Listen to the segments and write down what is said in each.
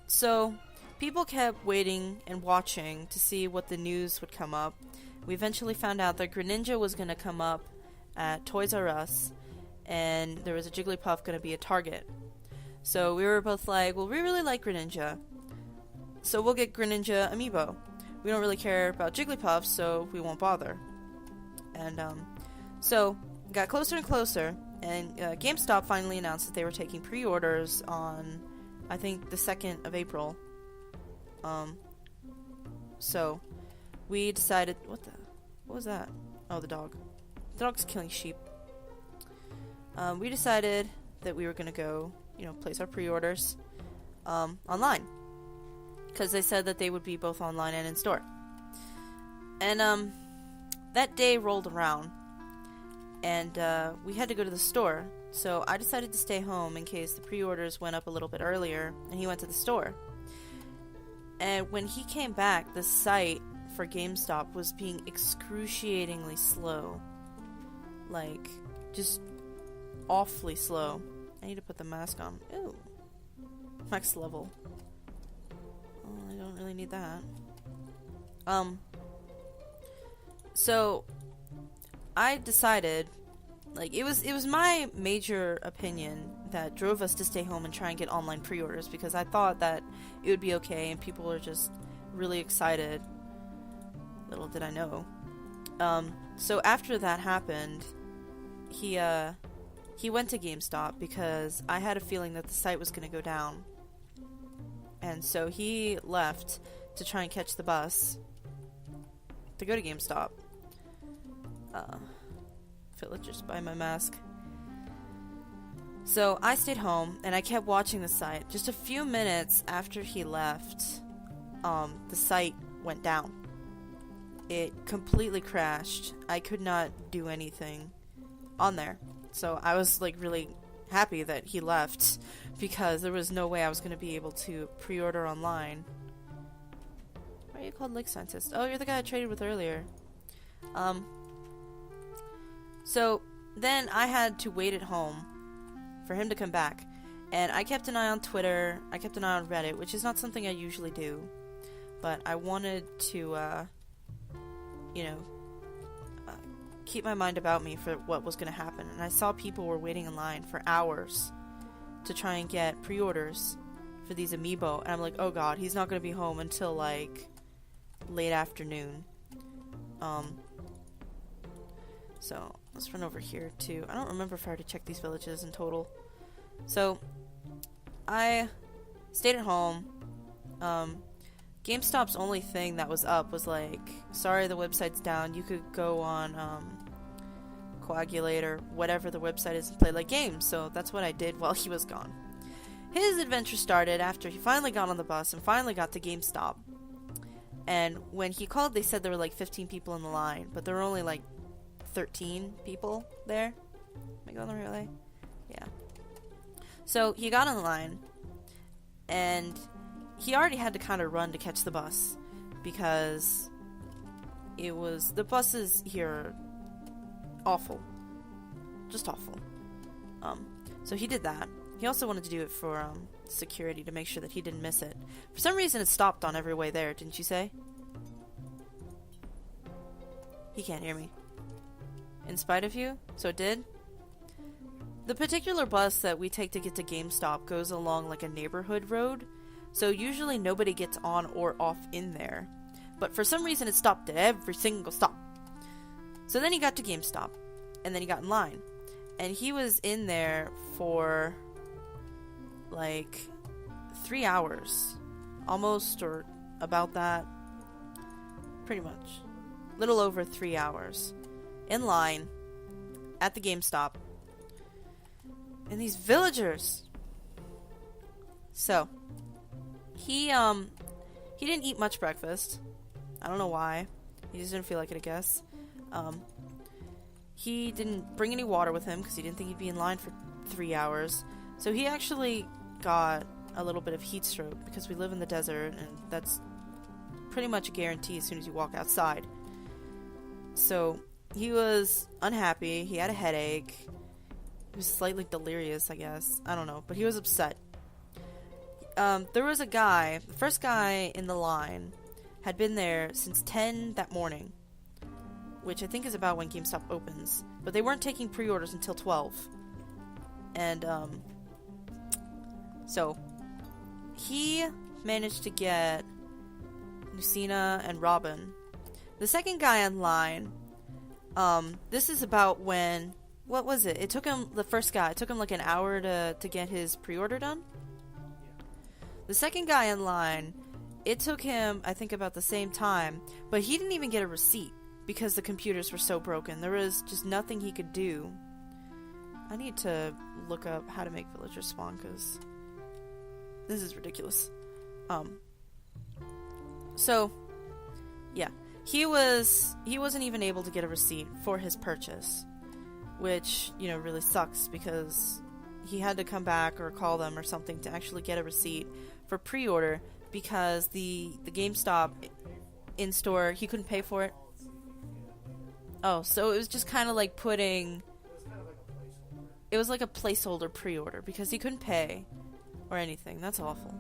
So people kept waiting and watching to see what the news would come up. We eventually found out that Greninja was going to come up at Toys R Us, and there was a Jigglypuff going to be a Target. So we were both like, well, we really like Greninja, so we'll get Greninja Amiibo. We don't really care about Jigglypuff, so we won't bother. And so it got closer and closer, and GameStop finally announced that they were taking pre-orders on, I think, the 2nd of April. So we decided, what was that? Oh, the dog. The dog's killing sheep. We decided that we were gonna go, place our pre-orders, online. Because they said that they would be both online and in store. And, that day rolled around, and, we had to go to the store. So I decided to stay home in case the pre-orders went up a little bit earlier, and he went to the store. And when he came back, the site for GameStop was being excruciatingly slow. Like, just awfully slow. I need to put the mask on. Ooh. Max level. Oh, I don't really need that. So I decided, like, it was my major opinion that drove us to stay home and try and get online pre-orders, because I thought that it would be okay and people were just really excited. Little did I know. So after that happened, he went to GameStop because I had a feeling that the site was going to go down. And so he left to try and catch the bus to go to GameStop. Let's just buy my mask. So I stayed home and I kept watching the site. Just a few minutes after he left, the site went down. It completely crashed. I could not do anything on there. So I was like really happy that he left, because there was no way I was going to be able to pre-order online. Why are you called Lake Scientist? Oh, you're the guy I traded with earlier. So then I had to wait at home for him to come back, and I kept an eye on Twitter, I kept an eye on Reddit, which is not something I usually do, but I wanted to, keep my mind about me for what was going to happen. And I saw people were waiting in line for hours to try and get pre-orders for these Amiibo, and I'm like, oh god, he's not going to be home until like late afternoon. So let's run over here too. I don't remember if I already checked these villages in total. So I stayed at home. GameStop's only thing that was up was like, sorry, the website's down. You could go on Coagulate or whatever the website is and play like games. So that's what I did while he was gone. His adventure started after he finally got on the bus and finally got to GameStop. And when he called, they said there were like 15 people in the line, but there were only like 13 people there. Am I going the right way? Yeah. So he got on the line, and he already had to kind of run to catch the bus, because the buses here are awful. Just awful. So he did that. He also wanted to do it for security, to make sure that he didn't miss it. For some reason it stopped on every way there, didn't you say? He can't hear me. In spite of you? So it did? The particular bus that we take to get to GameStop goes along like a neighborhood road, so usually nobody gets on or off in there. But for some reason it stopped at every single stop. So then he got to GameStop, and then he got in line. And he was in there for like 3 hours. Almost, or about that. Pretty much. Little over 3 hours. In line at the GameStop. And these villagers. So he didn't eat much breakfast. I don't know why. He just didn't feel like it, I guess. He didn't bring any water with him because he didn't think he'd be in line for 3 hours. So he actually got a little bit of heat stroke, because we live in the desert and that's pretty much a guarantee as soon as you walk outside. So he was unhappy. He had a headache. He was slightly delirious, I guess. I don't know. But he was upset. there was a guy, the first guy in the line, had been there since 10 that morning, which I think is about when GameStop opens. But they weren't taking pre-orders until 12. And, so, he managed to get Lucina and Robin. The second guy in line, this is about when, what was it? It took him, the first guy, it took him like an hour to get his pre-order done. The second guy in line, it took him, I think, about the same time, but he didn't even get a receipt because the computers were so broken. There was just nothing he could do. I need to look up how to make villagers spawn, because this is ridiculous. So, yeah. He wasn't even able to get a receipt for his purchase, which, you know, really sucks, because he had to come back or call them or something to actually get a receipt for pre-order, because the GameStop in-store, he couldn't pay for it. Oh, so it was just kind of like putting... It was like a placeholder pre-order, because he couldn't pay or anything. That's awful.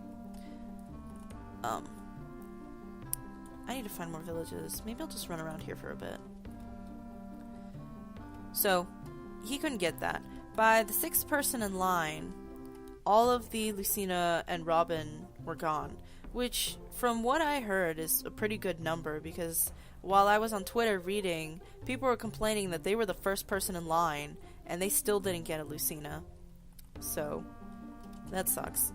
I need to find more villages. Maybe I'll just run around here for a bit. So, he couldn't get that. By the sixth person in line, all of the Lucina and Robin were gone, which, from what I heard, is a pretty good number, because while I was on Twitter reading, people were complaining that they were the first person in line, and they still didn't get a Lucina. So, that sucks.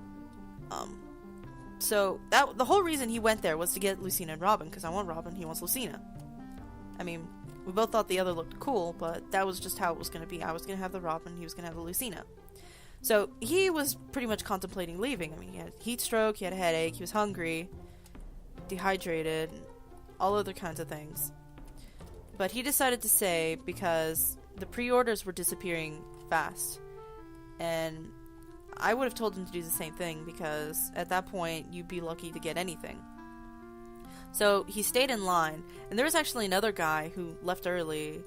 So, the whole reason he went there was to get Lucina and Robin, because I want Robin, he wants Lucina. I mean, we both thought the other looked cool, but that was just how it was going to be. I was going to have the Robin, he was going to have the Lucina. So, he was pretty much contemplating leaving. I mean, he had heat stroke, he had a headache, he was hungry, dehydrated, all other kinds of things. But he decided to stay because the pre-orders were disappearing fast. And I would have told him to do the same thing, because at that point, you'd be lucky to get anything. So, he stayed in line, and there was actually another guy who left early,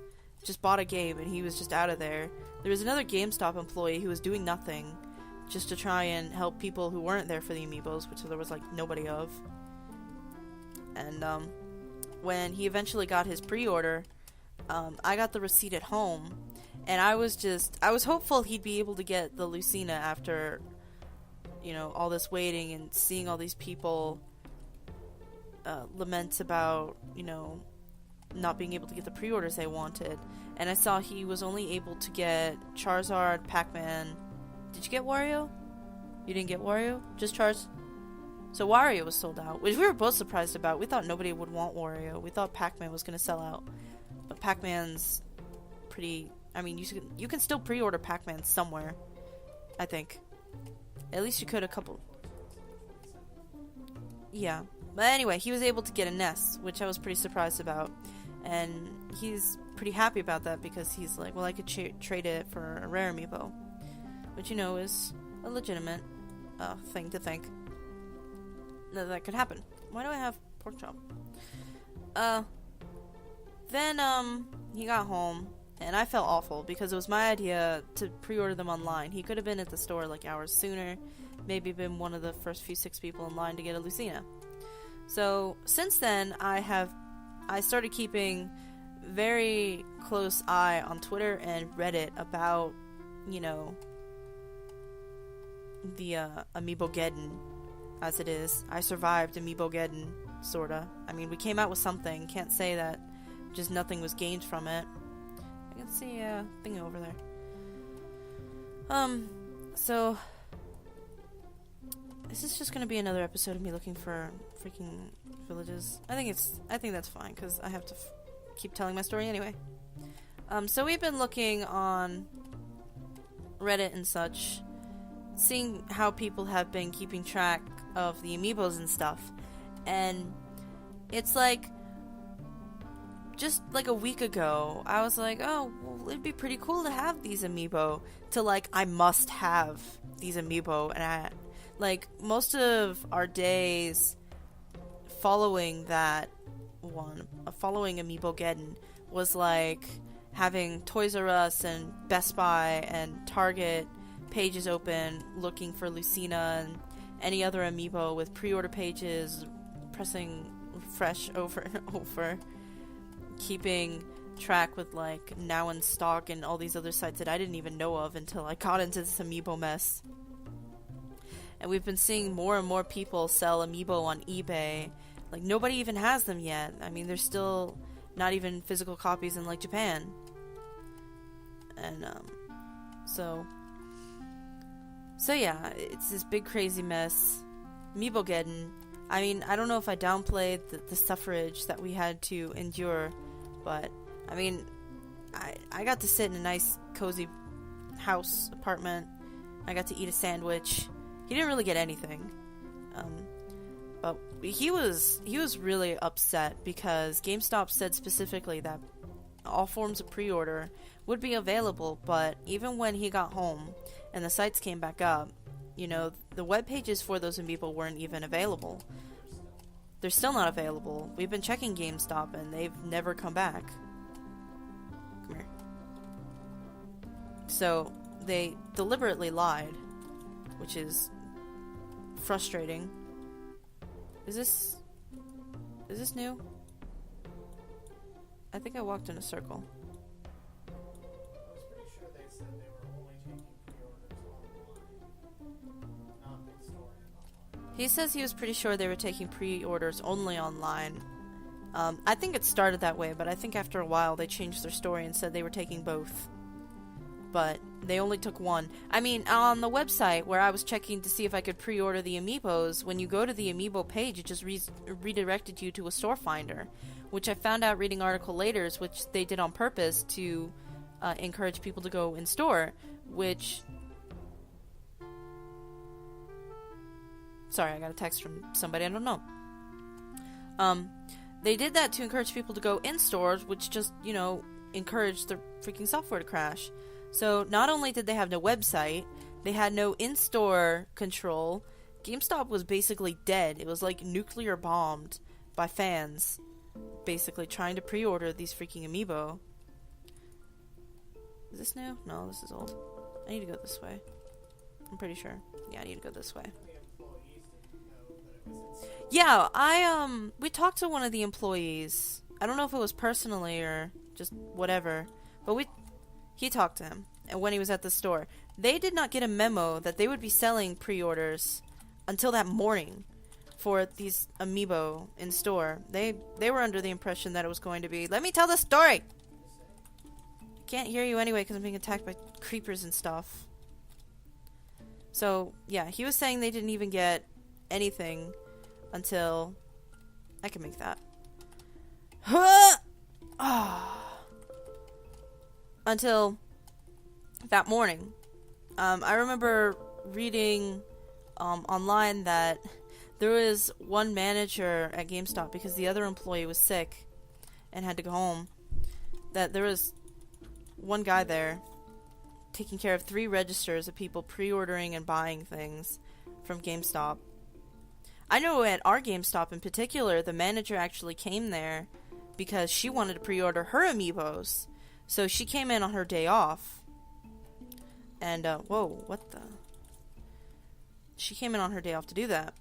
just bought a game, and he was just out of there. There was another GameStop employee who was doing nothing, just to try and help people who weren't there for the Amiibos, which there was, like, nobody of. And, when he eventually got his pre-order, I got the receipt at home, and I was hopeful he'd be able to get the Lucina after, you know, all this waiting and seeing all these people lament about, you know, not being able to get the pre-orders they wanted. And I saw he was only able to get Charizard, Pac-Man. Did you get Wario? You didn't get Wario? Just Charz? So Wario was sold out, which we were both surprised about. We thought nobody would want Wario. We thought Pac-Man was going to sell out. But Pac-Man's pretty... I mean, you can still pre-order Pac-Man somewhere, I think. At least you could a couple... Yeah. But anyway, he was able to get a Ness, which I was pretty surprised about. And he's pretty happy about that, because he's like, well, I could trade it for a rare Amiibo. Which, you know, is a legitimate thing to think that could happen. Why do I have pork chop? Then, he got home, and I felt awful, because it was my idea to pre-order them online. He could have been at the store, like, hours sooner, maybe been one of the first few 6 people in line to get a Lucina. So, since then, I started keeping very close eye on Twitter and Reddit about, you know, the Amiibo-geddon, as it is. I survived Amiibo-geddon, sorta. I mean, we came out with something. Can't say that just nothing was gained from it. I can see a thing over there. So this is just gonna be another episode of me looking for freaking villages. I think that's fine, because I have to keep telling my story anyway. So we've been looking on Reddit and such, seeing how people have been keeping track of the Amiibos and stuff, and it's like, just like a week ago, I was like, oh, well, it'd be pretty cool to have these Amiibo, to like, I must have these Amiibo, and like, most of our days following that one, following Amiibo-geddon, was like having Toys R Us and Best Buy and Target pages open looking for Lucina, and any other amiibo with pre-order pages, pressing refresh over and over, keeping track with like now in stock and all these other sites that I didn't even know of until I got into this amiibo mess. And we've been seeing more and more people sell amiibo on eBay. Like, nobody even has them yet. I mean, there's still not even physical copies in, like, Japan. And, so yeah, it's this big crazy mess. Amiibo-geddon. I mean, I don't know if I downplayed the suffrage that we had to endure, but, I mean, I got to sit in a nice, cozy house, apartment. I got to eat a sandwich. He didn't really get anything. But he was really upset because GameStop said specifically that all forms of pre-order would be available, but even when he got home and the sites came back up, you know, the web pages for those amiibo weren't even available. They're still not available. We've been checking GameStop and they've never come back. Come here. So, they deliberately lied, which is frustrating. Is this new? I think I walked in a circle. I was pretty sure they said they were only taking pre-orders online, not in store and online. He says he was pretty sure they were taking pre-orders only online. I think it started that way, but I think after a while they changed their story and said they were taking both. But they only took one. I mean, on the website where I was checking to see if I could pre-order the amiibos, when you go to the amiibo page, it just redirected you to a store finder, which I found out reading article later, which they did on purpose to encourage people to go in store, which... Sorry, I got a text from somebody I don't know. They did that to encourage people to go in stores, which just, you know, encouraged the freaking software to crash. So, not only did they have no website, they had no in-store control. GameStop was basically dead. It was like nuclear bombed by fans, basically trying to pre-order these freaking amiibo. Is this new? No, this is old. I need to go this way. I'm pretty sure. Yeah, I need to go this way. Yeah, we talked to one of the employees. I don't know if it was personally or just whatever, but he talked to him when he was at the store. They did not get a memo that they would be selling pre-orders until that morning for these amiibo in store. They were under the impression that it was going to be, let me tell the story! Can't hear you anyway because I'm being attacked by creepers and stuff. So, yeah, he was saying they didn't even get anything until... I can make that. Until that morning. I remember reading online that there was one manager at GameStop because the other employee was sick and had to go home. That there was one guy there taking care of 3 registers of people pre-ordering and buying things from GameStop. I know at our GameStop in particular, the manager actually came there because she wanted to pre-order her amiibos. So she came in on her day off. And, whoa, what the? She came in on her day off to do that.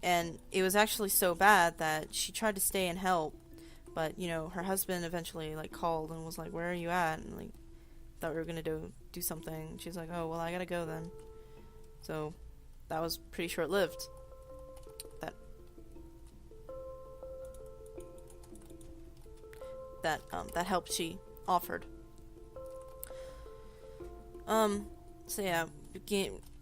And it was actually so bad that she tried to stay and help. But, you know, her husband eventually, like, called and was like, where are you at? And, like, thought we were gonna do something. She's like, oh, well, I gotta go then. So, that was pretty short-lived. That help she offered. So yeah,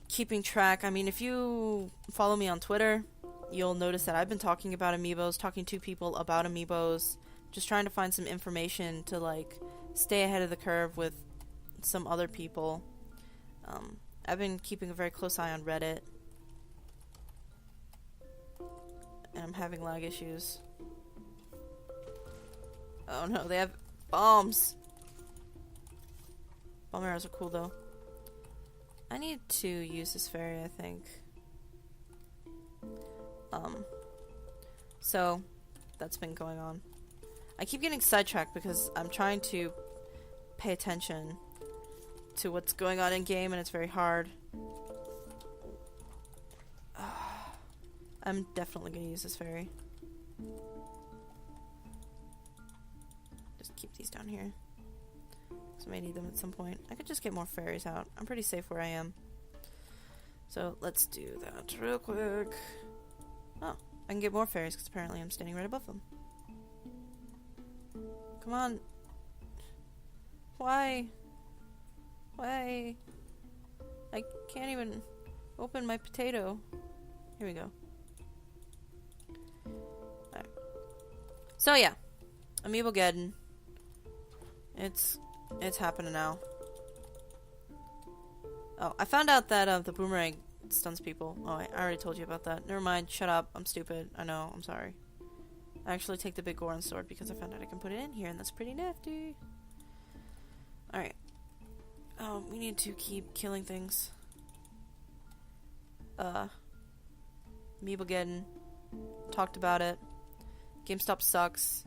keeping track. I mean, if you follow me on Twitter, you'll notice that I've been talking about amiibos, talking to people about amiibos, just trying to find some information to, like, stay ahead of the curve with some other people. I've been keeping a very close eye on Reddit. And I'm having lag issues. Oh no, they have bombs. Bomb arrows are cool though. I need to use this fairy, I think. So, that's been going on. I keep getting sidetracked because I'm trying to pay attention to what's going on in game and it's very hard. I'm definitely gonna use this fairy. Just keep these down here. Because I may need them at some point. I could just get more fairies out. I'm pretty safe where I am. So let's do that real quick. Oh, I can get more fairies because apparently I'm standing right above them. Come on. Why? Why? I can't even open my potato. Here we go. Alright. So yeah. Amiib-Geddon. It's happening now. Oh, I found out that the boomerang stuns people. Oh, I already told you about that. Never mind. Shut up. I'm stupid. I know. I'm sorry. I actually take the big Goron sword because I found out I can put it in here, and that's pretty nifty. Alright. Oh, we need to keep killing things. Amiib-Geddon. Talked about it. GameStop sucks.